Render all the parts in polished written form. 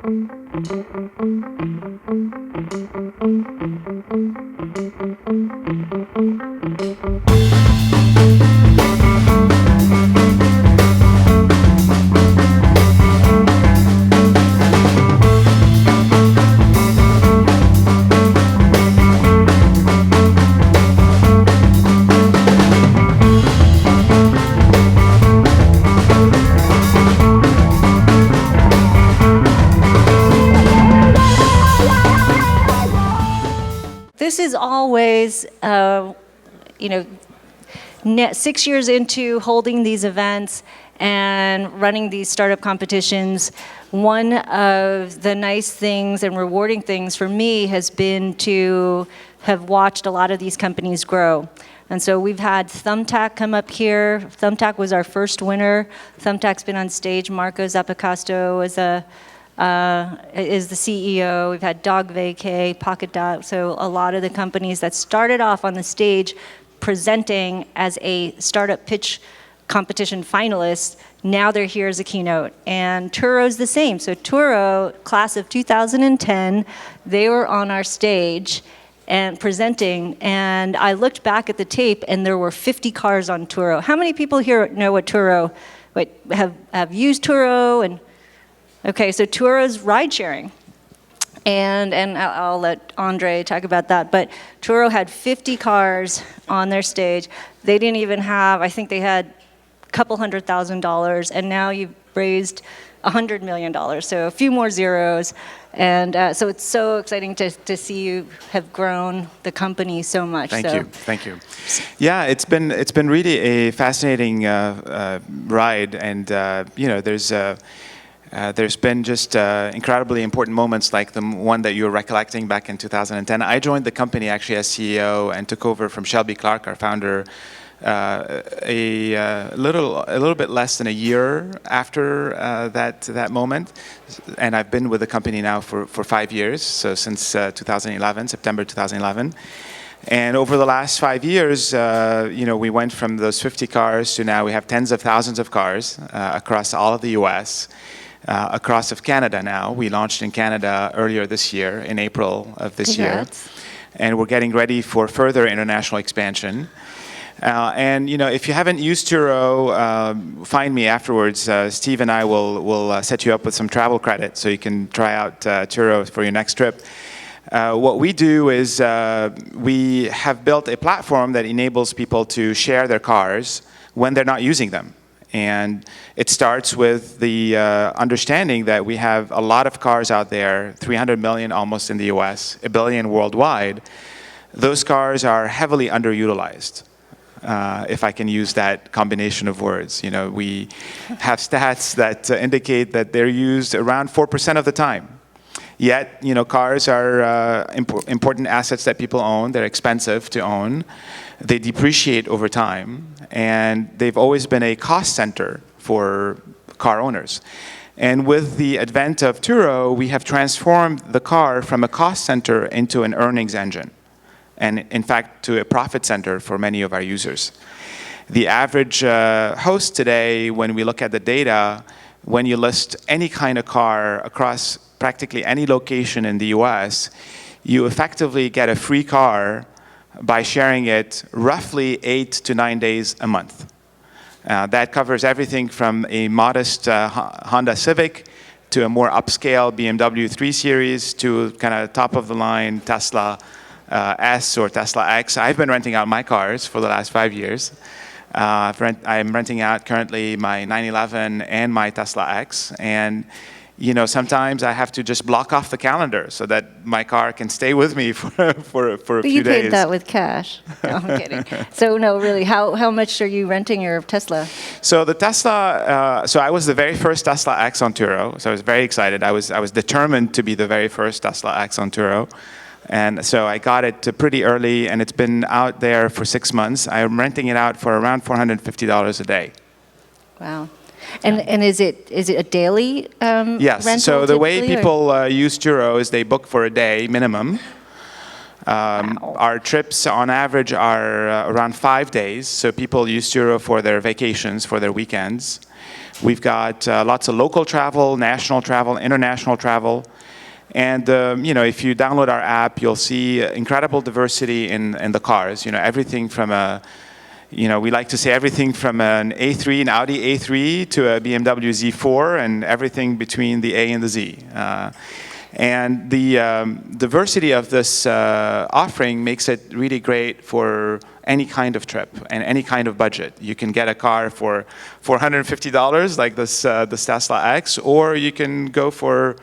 This is always, 6 years into holding these events and running these startup competitions, one of the nice things and rewarding things for me has been to have watched a lot of these companies grow. And so we've had Thumbtack come up here. Thumbtack was our first winner. Thumbtack's been on stage. Marco Zappacasto is the CEO. We've had Dog Vacay, Pocket Dog. So a lot of the companies that started off on the stage presenting as a startup pitch competition finalist, now they're here as a keynote. And Turo's the same. So Turo, class of 2010, they were on our stage and presenting. And I looked back at the tape and there were 50 cars on Turo. How many people here know what Turo, have used Turo? And okay, so Turo's ride sharing. And I'll let Andre talk about that. But Turo had 50 cars on their stage. They didn't even have, I think they had a couple $100,000, and now you've raised $100 million, so a few more zeros. And so it's so exciting to see you have grown the company so much. Thank you. Yeah, it's been really a fascinating ride, and there's been just incredibly important moments like the one that you're recollecting back in 2010. I joined the company actually as CEO and took over from Shelby Clark, our founder, a little bit less than a year after that moment. And I've been with the company now for 5 years, so since 2011, September 2011. And over the last 5 years, we went from those 50 cars to now we have tens of thousands of cars across all of the US. Across of Canada now. We launched in Canada earlier this year, in April of this year. And we're getting ready for further international expansion. If you haven't used Turo, find me afterwards. Steve and I will set you up with some travel credit so you can try out Turo for your next trip. What we do is we have built a platform that enables people to share their cars when they're not using them. And it starts with the understanding that we have a lot of cars out there, 300 million almost in the US, 1 billion worldwide. Those cars are heavily underutilized, if I can use that combination of words. We have stats that indicate that they're used around 4% of the time. Yet, cars are important assets that people own. They're expensive to own. They depreciate over time, and they've always been a cost center for car owners. And with the advent of Turo, we have transformed the car from a cost center into an earnings engine, and in fact, to a profit center for many of our users. The average host today, when we look at the data, when you list any kind of car across practically any location in the US, you effectively get a free car by sharing it roughly 8 to 9 days a month. That covers everything from a modest Honda Civic to a more upscale BMW 3 Series to kind of top-of-the-line Tesla S or Tesla X. I've been renting out my cars for the last 5 years. I'm renting out currently my 911 and my Tesla X. And sometimes I have to just block off the calendar so that my car can stay with me for a few days. But you paid that with cash. No, I'm kidding. So no, really, how much are you renting your Tesla? So the Tesla, so I was the very first Tesla X on Turo. So I was very excited. I was determined to be the very first Tesla X on Turo. And so I got it pretty early, and it's been out there for 6 months. I'm renting it out for around $450 a day. Wow. And is it a daily yes. rental? So the way people use Turo is they book for a day minimum. Wow. Our trips on average are around 5 days. So people use Turo for their vacations, for their weekends. We've got lots of local travel, national travel, international travel. And if you download our app, you'll see incredible diversity in the cars. Everything from we like to say everything from an A3, an Audi A3, to a BMW Z4, and everything between the A and the Z. And the diversity of this offering makes it really great for any kind of trip and any kind of budget. You can get a car for $450, like this Tesla X, or you can go for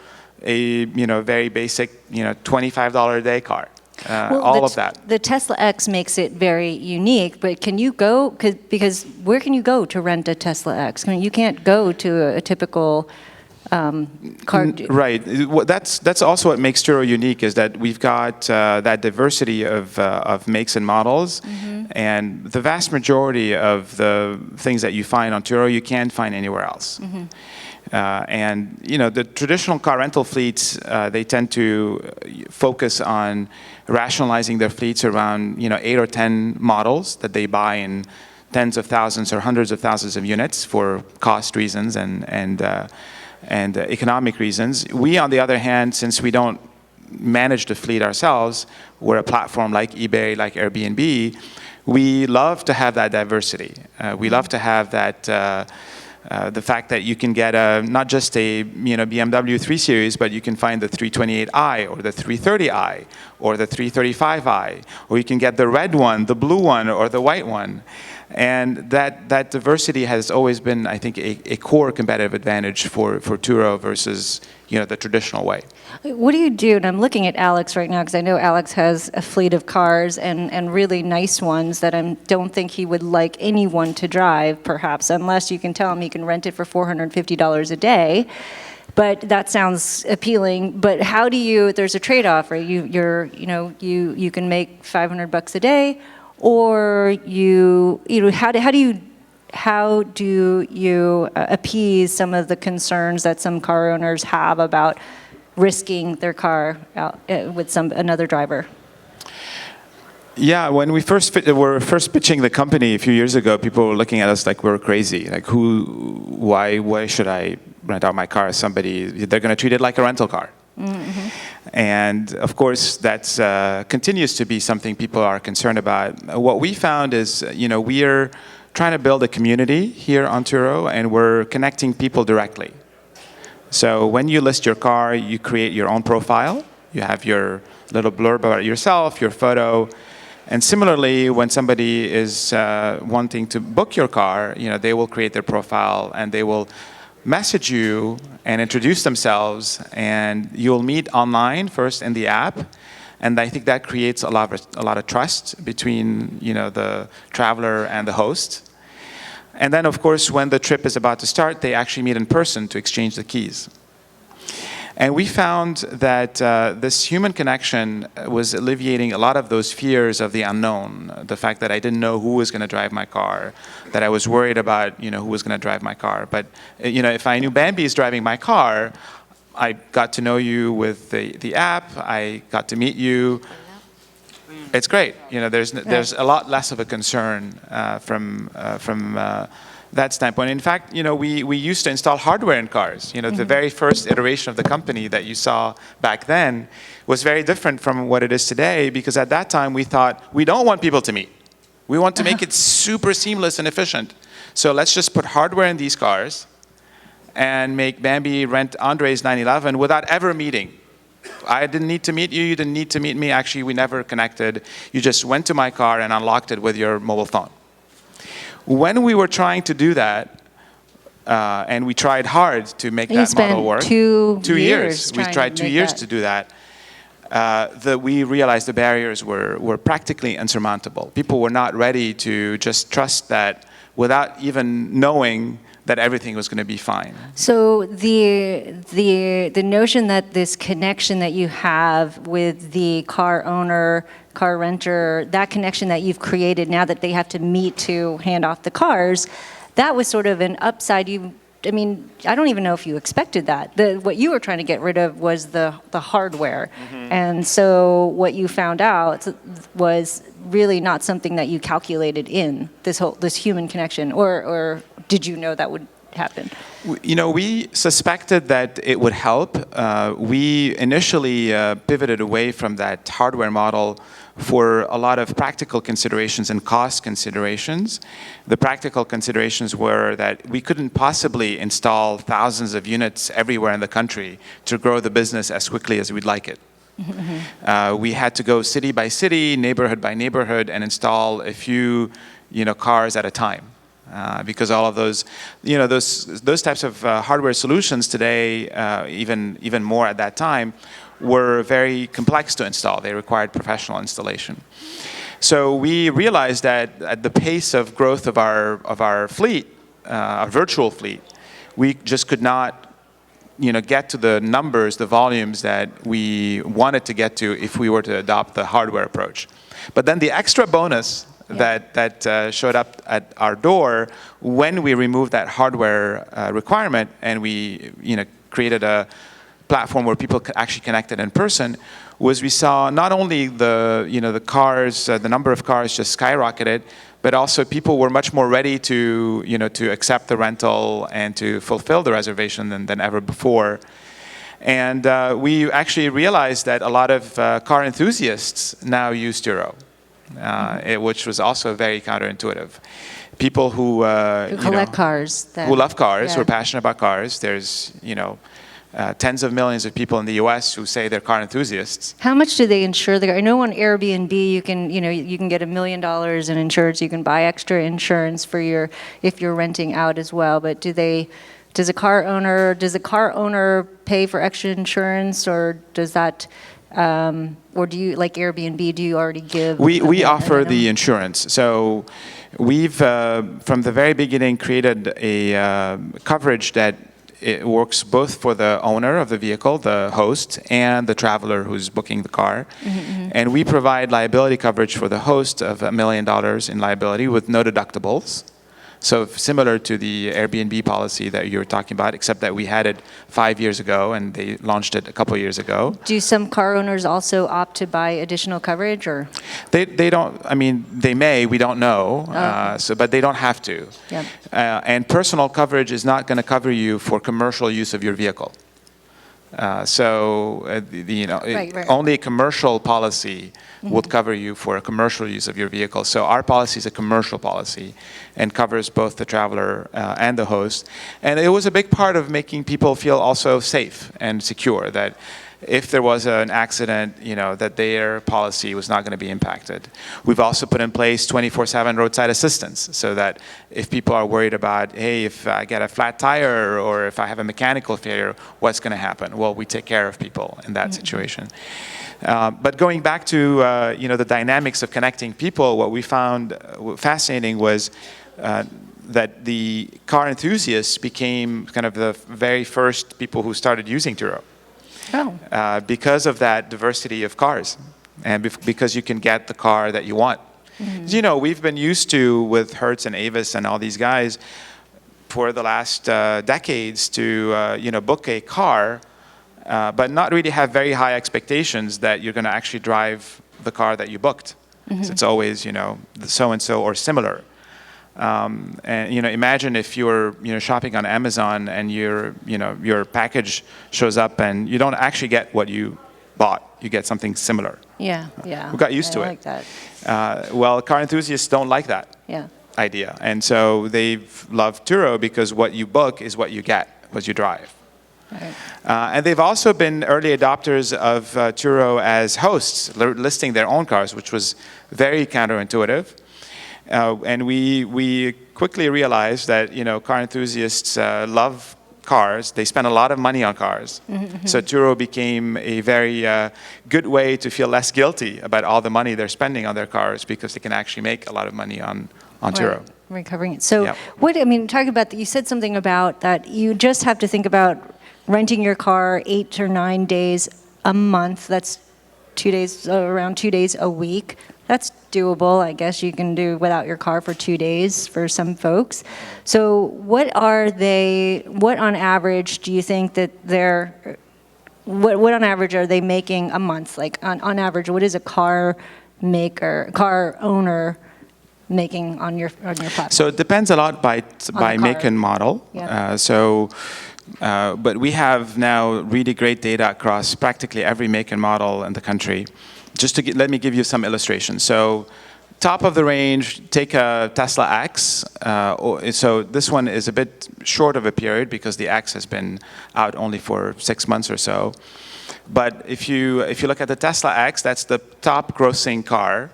a very basic $25 a day car. All of that. The Tesla X makes it very unique, but can you go, because where can you go to rent a Tesla X? I mean, you can't go to a typical car. Right. That's also what makes Turo unique, is that we've got that diversity of makes and models, and the vast majority of the things that you find on Turo you can't find anywhere else. And the traditional car rental fleets, they tend to focus on rationalizing their fleets around 8 or 10 models that they buy in tens of thousands or hundreds of thousands of units for cost reasons and economic reasons. We, on the other hand, since we don't manage the fleet ourselves, we're a platform like eBay, like Airbnb. We love to have that diversity. We love to have that. The fact that you can get not just a BMW 3 Series, but you can find the 328i or the 330i or the 335i, or you can get the red one, the blue one, or the white one. And that diversity has always been, I think, a core competitive advantage for Turo versus the traditional way. What do you do? And I'm looking at Alex right now because I know Alex has a fleet of cars and really nice ones that I don't think he would like anyone to drive, perhaps, unless you can tell him he can rent it for $450 a day. But that sounds appealing. But how do you? There's a trade-off, right? You can make $500 a day, or how do you appease some of the concerns that some car owners have about risking their car out with another driver? Yeah, when we were first pitching the company a few years ago, people were looking at us like we were crazy. Like, why should I rent out my car as somebody? They're going to treat it like a rental car. Mm-hmm. And of course, that continues to be something people are concerned about. What we found is, we are trying to build a community here on Turo, and we're connecting people directly. So when you list your car, you create your own profile. You have your little blurb about yourself, your photo. And similarly, when somebody is wanting to book your car, they will create their profile and they will message you and introduce themselves, and you'll meet online first in the app. And I think that creates a lot of trust between the traveler and the host. And then, of course, when the trip is about to start, they actually meet in person to exchange the keys. And we found that this human connection was alleviating a lot of those fears of the unknown, the fact that I didn't know who was going to drive my car, that I was worried about who was going to drive my car. But if I knew Bambi is driving my car, I got to know you with the app. I got to meet you. It's great. There's a lot less of a concern from that standpoint. In fact, we used to install hardware in cars. The very first iteration of the company that you saw back then was very different from what it is today, because at that time we thought, we don't want people to meet. We want to make it super seamless and efficient. So let's just put hardware in these cars and make Bambi rent Andre's 911 without ever meeting. I didn't need to meet you, you didn't need to meet me. Actually, we never connected. You just went to my car and unlocked it with your mobile phone. When we were trying to do that, and we tried hard to make that model work. 2 years. We tried 2 years to do that. We realized the barriers were practically insurmountable. People were not ready to just trust that without even knowing that everything was going to be fine. So the notion that this connection that you have with the car owner, car renter, that connection that you've created now that they have to meet to hand off the cars, that was sort of an upside. I don't even know if you expected that. What you were trying to get rid of was the hardware. Mm-hmm. And so what you found out was really not something that you calculated in, this human connection, or did you know that would happened? We suspected that it would help. We initially pivoted away from that hardware model for a lot of practical considerations and cost considerations. The practical considerations were that we couldn't possibly install thousands of units everywhere in the country to grow the business as quickly as we'd like it. We had to go city by city, neighborhood by neighborhood, and install a few, cars at a time. Because all of those, those types of hardware solutions today, even more at that time, were very complex to install. They required professional installation. So we realized that at the pace of growth of our fleet, our virtual fleet, we just could not, get to the numbers, the volumes that we wanted to get to if we were to adopt the hardware approach. But then the extra bonus that showed up at our door when we removed that hardware requirement and we created a platform where people actually connected in person was we saw not only the cars, the number of cars just skyrocketed, but also people were much more ready to to accept the rental and to fulfill the reservation than ever before. And we actually realized that a lot of car enthusiasts now use Turo. Which was also very counterintuitive. People who collect cars, who love cars, who are passionate about cars. There's tens of millions of people in the U.S. who say they're car enthusiasts. How much do they insure the car? I know on Airbnb you can get $1 million in insurance. You can buy extra insurance if you're renting out as well. But does the car owner pay for extra insurance, or does that? Or do you, like Airbnb, do you already give? We offer the insurance. So we've, from the very beginning, created a coverage that it works both for the owner of the vehicle, the host, and the traveler who's booking the car. And we provide liability coverage for the host of $1 million in liability with no deductibles. So similar to the Airbnb policy that you were talking about, except that we had it 5 years ago and they launched it a couple of years ago. Do some car owners also opt to buy additional coverage, or? They don't. I mean, they may. We don't know. But they don't have to. Yep. And personal coverage is not going to cover you for commercial use of your vehicle. Right. Only a commercial policy would cover you for a commercial use of your vehicle. So our policy is a commercial policy and covers both the traveler and the host. And it was a big part of making people feel also safe and secure, that if there was an accident, that their policy was not going to be impacted. We've also put in place 24/7 roadside assistance, so that if people are worried about, hey, if I get a flat tire or if I have a mechanical failure, what's going to happen? Well, we take care of people in that situation. But going back to the dynamics of connecting people, what we found fascinating was that the car enthusiasts became kind of the very first people who started using Turo. Because of that diversity of cars, and because you can get the car that you want. We've been used to, with Hertz and Avis and all these guys, for the last decades to book a car, but not really have very high expectations that you're going to actually drive the car that you booked. So it's always so-and-so or similar. And imagine if you're shopping on Amazon and your package shows up and you don't actually get what you bought. You get something similar. Yeah. We got used to it. I like that. Well, car enthusiasts don't like that idea, and so they've loved Turo because what you book is what you get, what you drive. Right. And they've also been early adopters of Turo as hosts, listing their own cars, which was very counterintuitive. And we quickly realized that car enthusiasts love cars. They spend a lot of money on cars. So Turo became a very good way to feel less guilty about all the money they're spending on their cars, because they can actually make a lot of money on Turo. Recovering it. So talking about that, you said something about that you just have to think about renting your car 8 or 9 days a month. That's 2 days, around 2 days a week. That's doable. I guess you can do without your car for 2 days for some folks. So what on average do you think that what on average are they making a month? Like on average, what is a car owner making on your platform? So it depends a lot by car. make and model. Yeah. But we have now really great data across practically every make and model in the country. Just to let me give you some illustrations. So top of the range, take a Tesla X. So this one is a bit short of a period because the X has been out only for 6 months or so. But if you look at the Tesla X, that's the top grossing car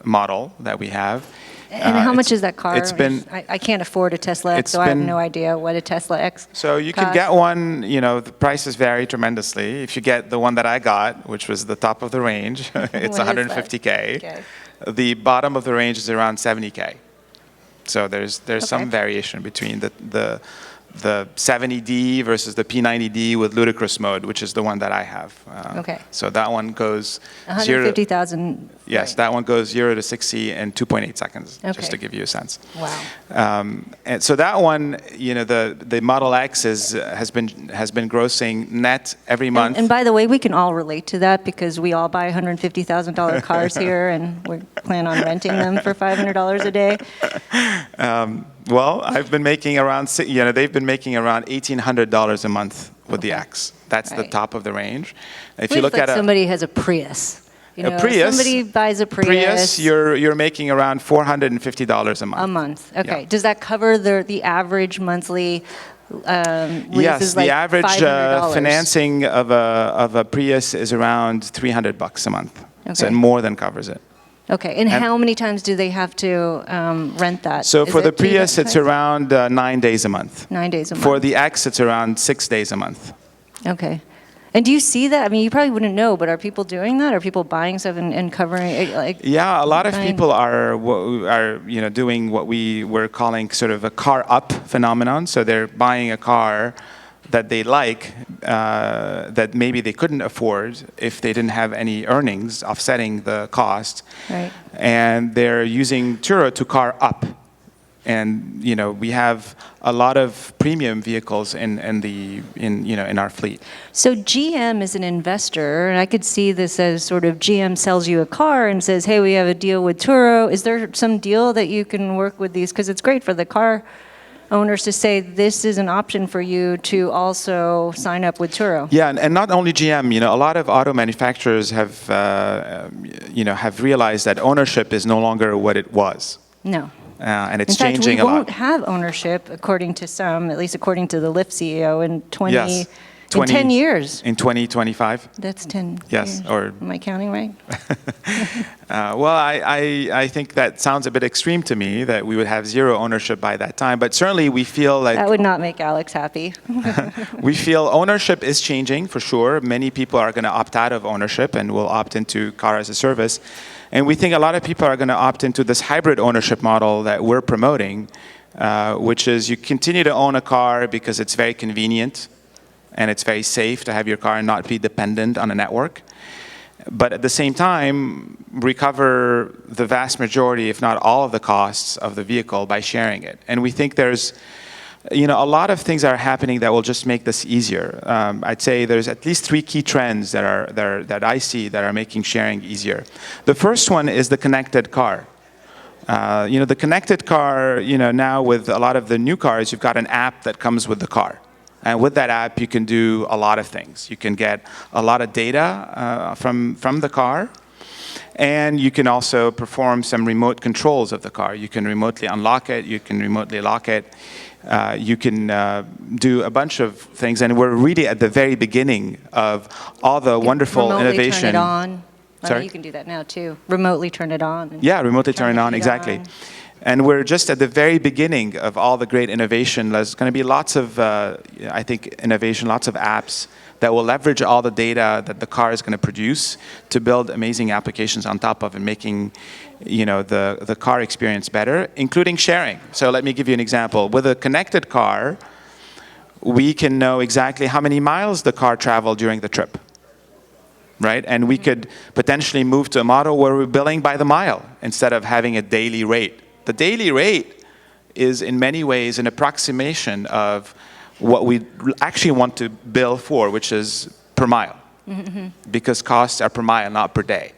model that we have. And how much is that car? It's been. I can't afford a Tesla X, so I have no idea what a Tesla X. So you can get one. The prices vary tremendously. If you get the one that I got, which was the top of the range, it's 150K. Okay. The bottom of the range is around 70K. So there's some variation between the 70D versus the P90D with ludicrous mode, which is the one that I have. Okay. So that one goes 150,000. Yes, right. that one goes 0 to 60 in 2.8 seconds, Okay. just to give you a sense. Wow. And so that one, the Model X has been grossing net every month. And by the way, we can all relate to that because we all buy $150,000 cars here, and we plan on renting them for $500 a day. Well, I've been making around, they've been making around $1,800 a month with the X. That's the top of the range. If you look at somebody has a Prius. A Prius. Somebody buys a Prius. You're making around $450 a month. A month. Okay. Yeah. Does that cover the average monthly? Yes, the average financing of a Prius is around $300 a month. Okay. So it more than covers it. Okay, and how many times do they have to rent that? So for the Prius, it's it's around 9 days a month. 9 days a month. For the X, it's around 6 days a month. Okay. And do you see that? I mean, you probably wouldn't know, but are people doing that? Are people buying stuff and covering Yeah, a lot of people are doing what we were calling sort of a car up phenomenon. So they're buying a car that they like that maybe they couldn't afford if they didn't have any earnings offsetting the cost. Right. And they're using Turo to car up. And we have a lot of premium vehicles in our fleet. So GM is an investor, and I could see this as sort of GM sells you a car and says, "Hey, we have a deal with Turo." Is there some deal that you can work with these? Because it's great for the car owners to say this is an option for you to also sign up with Turo. Yeah, and not only GM. A lot of auto manufacturers have realized that ownership is no longer what it was. No. And it's in fact, changing a lot. we won't have ownership, according to some, at least according to the Lyft CEO, in 10 years. In 2025? That's 10 yes, years. or... Am I counting right? Well, I think that sounds a bit extreme to me, that we would have zero ownership by that time. But certainly we feel like... That would not make Alex happy. We feel ownership is changing, for sure. Many people are going to opt out of ownership and will opt into car as a service. And we think a lot of people are going to opt into this hybrid ownership model that we're promoting, which is you continue to own a car because it's very convenient and it's very safe to have your car and not be dependent on a network. But at the same time, recover the vast majority, if not all of the costs of the vehicle by sharing it. And we think there's a lot of things are happening that will just make this easier. I'd say there's at least 3 key trends that I see that are making sharing easier. The first one is the connected car. The connected car, now with a lot of the new cars, you've got an app that comes with the car. And with that app, you can do a lot of things. You can get a lot of data from the car. And you can also perform some remote controls of the car. You can remotely unlock it. You can remotely lock it. You can do a bunch of things. And we're really at the very beginning of all the wonderful innovation. Turn it on. Sorry? You can do that now, too. Remotely turn it on. Yeah, remotely turn it on, exactly. And we're just at the very beginning of all the great innovation. There's going to be lots of, I think, innovation, lots of apps that will leverage all the data that the car is going to produce to build amazing applications on top of and making, the car experience better, including sharing. So let me give you an example. With a connected car, we can know exactly how many miles the car traveled during the trip, right? And we could potentially move to a model where we're billing by the mile instead of having a daily rate. The daily rate is in many ways an approximation of what we actually want to bill for, which is per mile, because costs are per mile, not per day.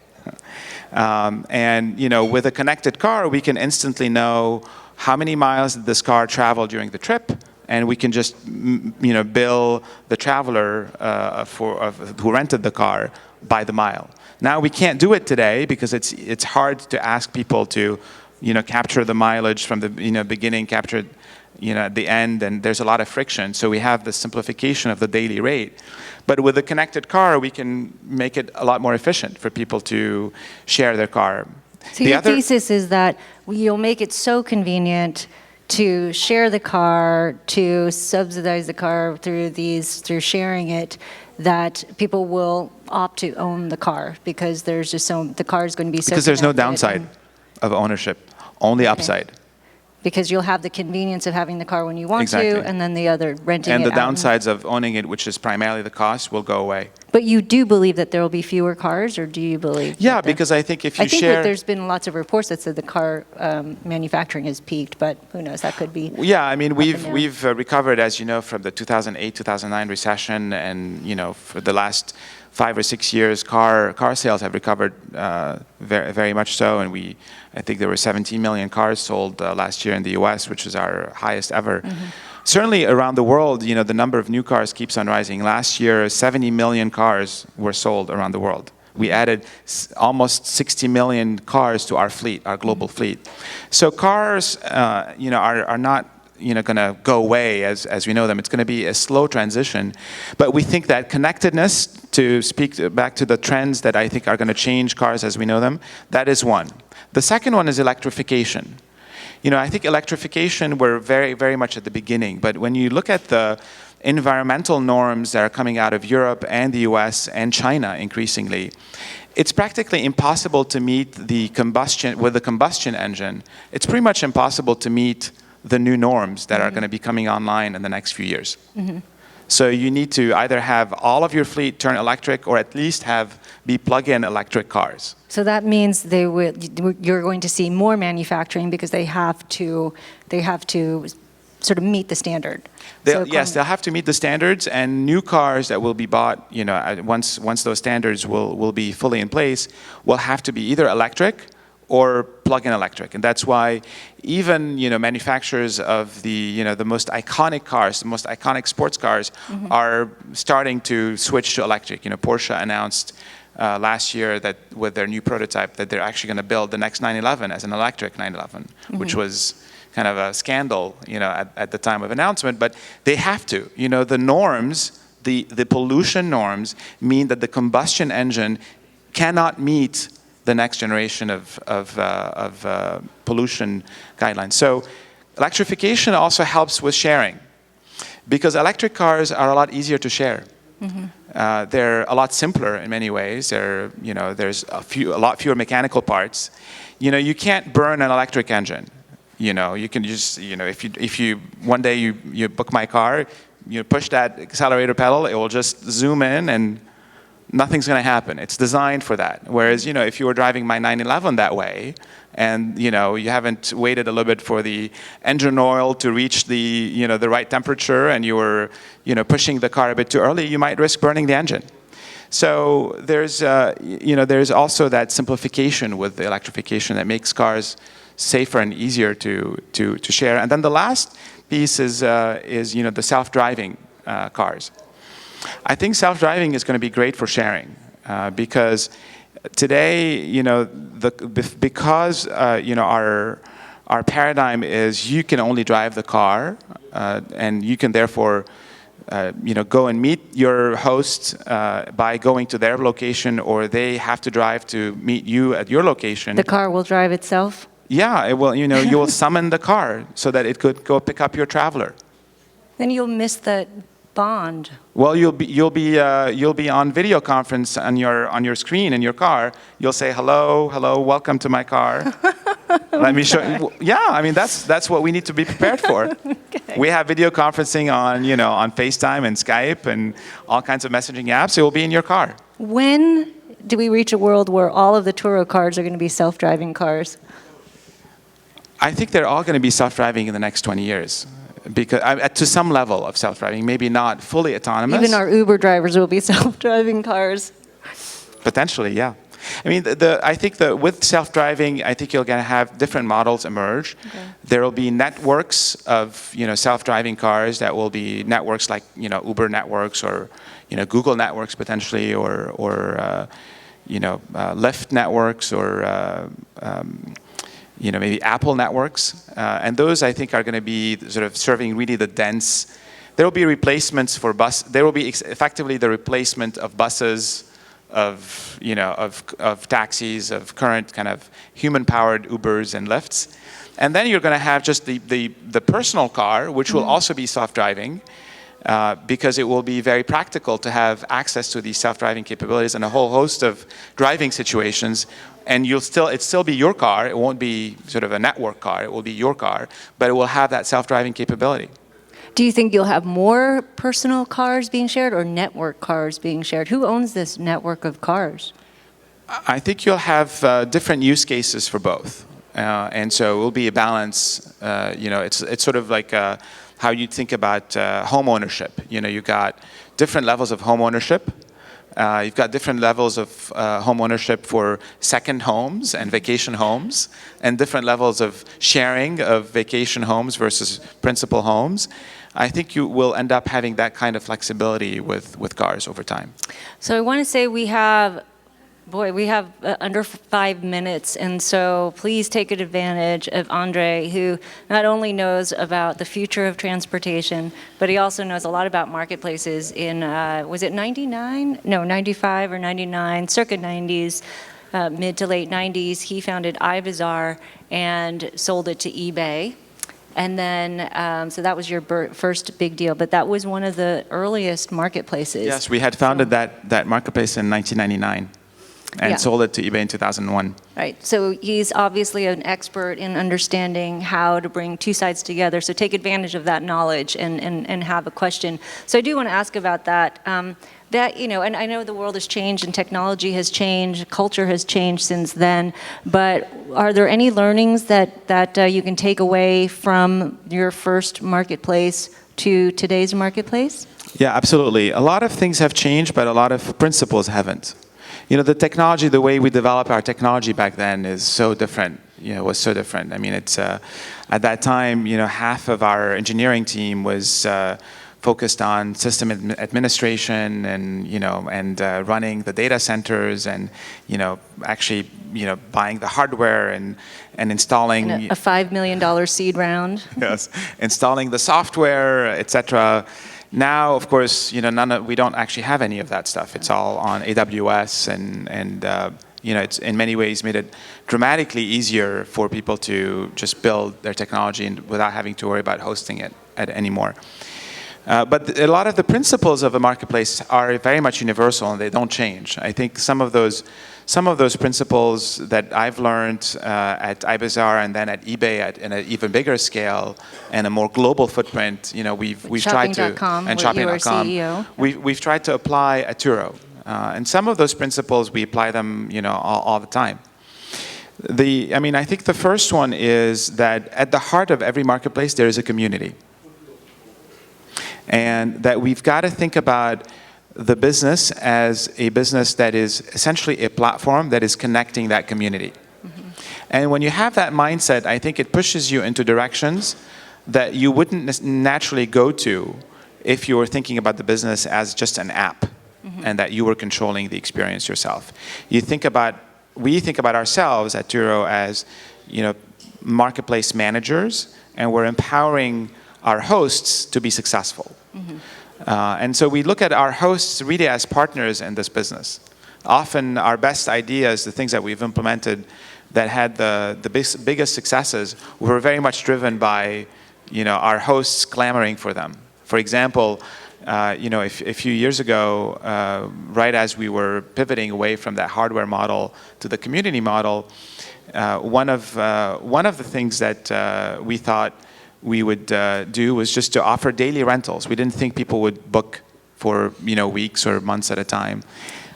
And with a connected car, we can instantly know how many miles did this car travel during the trip, and we can just bill the traveler who rented the car by the mile. Now we can't do it today because it's hard to ask people to capture the mileage from the beginning, capture it at the end, and there's a lot of friction. So we have the simplification of the daily rate. But with a connected car, we can make it a lot more efficient for people to share their car. So your thesis is that you'll make it so convenient to share the car, to subsidize the car through sharing it, that people will opt to own the car because there's just the car is going to be so because there's no connected downside of ownership, only upside. Because you'll have the convenience of having the car when you want to, and then the other renting it out. And the downsides of owning it, which is primarily the cost, will go away. But you do believe that there will be fewer cars, or do you believe? Yeah, because I think if you share... there's been lots of reports that said the car manufacturing has peaked, but who knows, that could be... Yeah, I mean, we've recovered, as you know, from the 2008, 2009 recession, and, for the last 5 or 6 years, car sales have recovered very, very much so, and I think there were 17 million cars sold last year in the U.S., which is our highest ever. Mm-hmm. Certainly around the world, the number of new cars keeps on rising. Last year, 70 million cars were sold around the world. We added almost 60 million cars to our fleet, our global fleet. So cars, are not going to go away as we know them. It's going to be a slow transition. But we think that connectedness, to speak back to the trends that I think are going to change cars as we know them, that is one. The second one is electrification. I think electrification, we're very, very much at the beginning. But when you look at the environmental norms that are coming out of Europe and the US and China increasingly, it's practically impossible to meet with the combustion engine. It's pretty much impossible to meet the new norms that are going to be coming online in the next few years. Mm-hmm. So you need to either have all of your fleet turn electric or at least be plug-in electric cars. So that means you're going to see more manufacturing because they have to sort of meet the standard. Yes, they'll have to meet the standards, and new cars that will be bought, once those standards will be fully in place, will have to be either electric or plug-in electric. And that's why even, manufacturers of the most iconic cars, the most iconic sports cars, mm-hmm. are starting to switch to electric. Porsche announced last year that with their new prototype that they're actually going to build the next 911 as an electric 911, mm-hmm. which was kind of a scandal, at the time of announcement. But they have to. The norms, the pollution norms mean that the combustion engine cannot meet the next generation of pollution guidelines. So electrification also helps with sharing, because electric cars are a lot easier to share. Mm-hmm. They're a lot simpler in many ways. There's a lot fewer mechanical parts. You can't burn an electric engine. You can just, if you one day you book my car, you push that accelerator pedal, it will just zoom in and nothing's going to happen. It's designed for that. Whereas, if you were driving my 911 that way, and you haven't waited a little bit for the engine oil to reach the right temperature, and you were pushing the car a bit too early, you might risk burning the engine. So there's also that simplification with the electrification that makes cars safer and easier to share. And then the last piece is the self-driving cars. I think self-driving is going to be great for sharing because today, because our paradigm is you can only drive the car, and you can therefore go and meet your host by going to their location, or they have to drive to meet you at your location. The car will drive itself? Yeah, it will. You will summon the car so that it could go pick up your traveler. Then you'll miss the bond. Well, you'll be on video conference on your screen in your car. You'll say hello, welcome to my car. Let me show you. Yeah, I mean that's what we need to be prepared for. Okay. We have video conferencing on FaceTime and Skype and all kinds of messaging apps. It will be in your car. When do we reach a world where all of the Turo cars are going to be self-driving cars? I think they're all going to be self-driving in the next 20 years. Because to some level of self-driving, maybe not fully autonomous. Even our Uber drivers will be self-driving cars. Potentially, yeah. I mean, I think with self-driving, I think you're going to have different models emerge. Okay. There will be networks of self-driving cars that will be networks like Uber networks or Google networks potentially, or Lyft networks, or maybe Apple networks. And those I think are going to be sort of serving really the dense. There will be replacements for bus. There will be effectively the replacement of buses, of taxis, of current kind of human-powered Ubers and Lyfts, and then you're going to have just the personal car, which will also be self-driving, because it will be very practical to have access to these self-driving capabilities and a whole host of driving situations. And it'll still be your car. It won't be sort of a network car. It will be your car, but it will have that self-driving capability. Do you think you'll have more personal cars being shared or network cars being shared? Who owns this network of cars? I think you'll have different use cases for both. And so it will be a balance. It's sort of like how you think about home ownership. You've got different levels of home ownership. You've got different levels of home ownership for second homes and vacation homes, and different levels of sharing of vacation homes versus principal homes. I think you will end up having that kind of flexibility with cars over time. So I want to say we have under 5 minutes, and so please take advantage of Andre, who not only knows about the future of transportation, but he also knows a lot about marketplaces in, was it 99? No, 95 or 99, circa 90s, mid to late 90s. He founded iBazaar and sold it to eBay. And then, so that was your first big deal, but that was one of the earliest marketplaces. Yes, we had founded that marketplace in 1999 and sold it to eBay in 2001. Right, so he's obviously an expert in understanding how to bring two sides together, so take advantage of that knowledge and have a question. So I do want to ask about that. And I know the world has changed and technology has changed, culture has changed since then, but are there any learnings that you can take away from your first marketplace to today's marketplace? Yeah, absolutely. A lot of things have changed, but a lot of principles haven't. The technology, the way we developed our technology back then is so different. Was so different. I mean, it's at that time, half of our engineering team was focused on system administration and running the data centers and actually buying the hardware and installing a $5 million seed round. Yes, installing the software, etc. Now, of course, we don't actually have any of that stuff. It's all on AWS, and it's in many ways made it dramatically easier for people to just build their technology without having to worry about hosting it anymore. But a lot of the principles of a marketplace are very much universal, and they don't change. I think some of those principles that I've learned at iBazaar and then at eBay in an even bigger scale and a more global footprint, we've tried to, and Shopping.com, we've tried to apply at Turo. And some of those principles, we apply them, all the time. I think the first one is that at the heart of every marketplace, there is a community. And that we've got to think about the business as a business that is essentially a platform that is connecting that community. Mm-hmm. And when you have that mindset, I think it pushes you into directions that you wouldn't naturally go to if you were thinking about the business as just an app, mm-hmm. and that you were controlling the experience yourself. We think about ourselves at Turo as, marketplace managers, and we're empowering our hosts to be successful. Mm-hmm. And so we look at our hosts really as partners in this business. Often our best ideas, the things that we've implemented that had the biggest successes, were very much driven by our hosts clamoring for them. For example, a few years ago, right as we were pivoting away from that hardware model to the community model, one of the things that we thought we would do was just to offer daily rentals. We didn't think people would book for weeks or months at a time.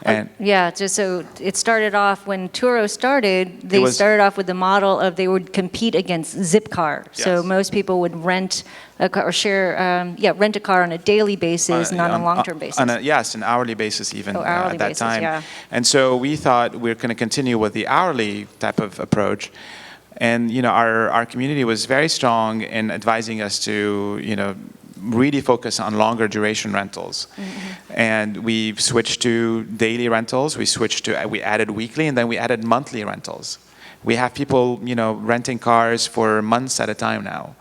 And Yeah, just so it started off when Turo started, they was- started off with the model of they would compete against Zipcar. So Yes. most people would rent a car or share, rent a car on a daily basis, not on a long-term basis. Yes, an hourly basis even hourly at that basis, time. yeah. And so we thought we're going to continue with the hourly type of approach. And our community was very strong in advising us to really focus on longer duration rentals. And we've switched to daily rentals. We added weekly, and then we added monthly rentals. We have people renting cars for months at a time now.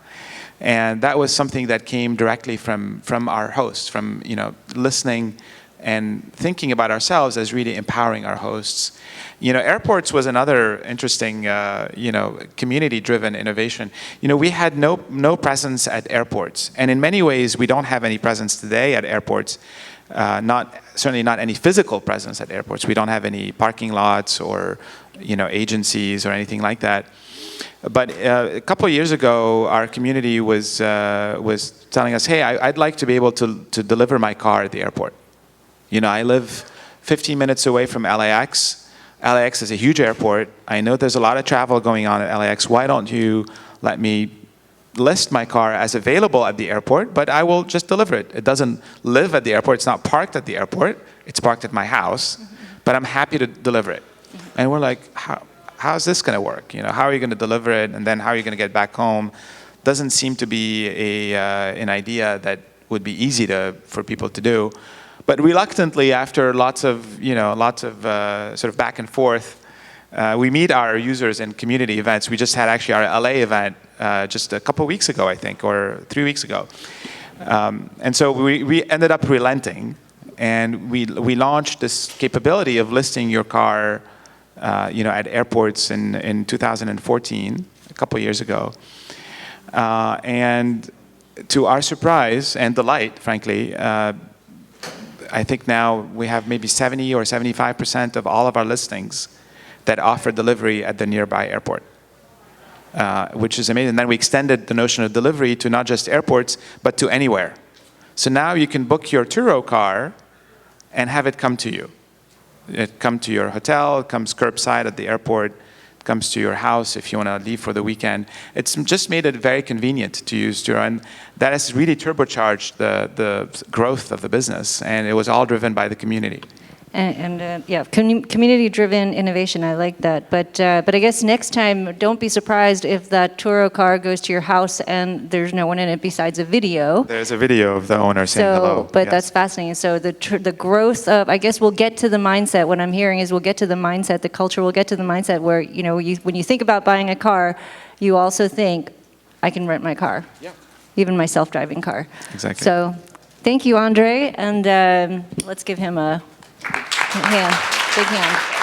And that was something that came directly from our hosts, from listening and thinking about ourselves as really empowering our hosts. Airports was another interesting, community-driven innovation. We had no presence at airports, and in many ways, we don't have any presence today at airports. Certainly not any physical presence at airports. We don't have any parking lots or, agencies or anything like that. But a couple of years ago, our community was telling us, "Hey, I'd like to be able to deliver my car at the airport. I live 15 minutes away from LAX. LAX is a huge airport. I know there's a lot of travel going on at LAX. Why don't you let me list my car as available at the airport, but I will just deliver it. It doesn't live at the airport. It's not parked at the airport. It's parked at my house, but I'm happy to deliver it." And we're like, how is this going to work? How are you going to deliver it, and then how are you going to get back home? Doesn't seem to be an idea that would be easy for people to do. But reluctantly, after lots of sort of back and forth, we meet our users in community events. We just had actually our LA event just a couple weeks ago, I think, or 3 weeks ago. And so we ended up relenting, and we launched this capability of listing your car, at airports in 2014, a couple years ago. And to our surprise and delight, frankly, I think now we have maybe 70 or 75% of all of our listings that offer delivery at the nearby airport, which is amazing. And then we extended the notion of delivery to not just airports, but to anywhere. So now you can book your Turo car and have it come to you. It comes to your hotel, it comes curbside at the airport, it comes to your house if you want to leave for the weekend. It's just made it very convenient to use Turo, and that has really turbocharged the growth of the business, and it was all driven by the community. Community-driven innovation. I like that. But I guess next time, don't be surprised if that Turo car goes to your house and there's no one in it besides a video. There's a video of the owner saying hello. But yes. that's fascinating. So the growth of, I guess we'll get to the mindset. What I'm hearing is we'll get to the mindset, the culture. We'll get to the mindset where when you think about buying a car, you also think, I can rent my car. Yeah. Even my self-driving car. Exactly. So thank you, Andre, and let's give him a hand, big hand.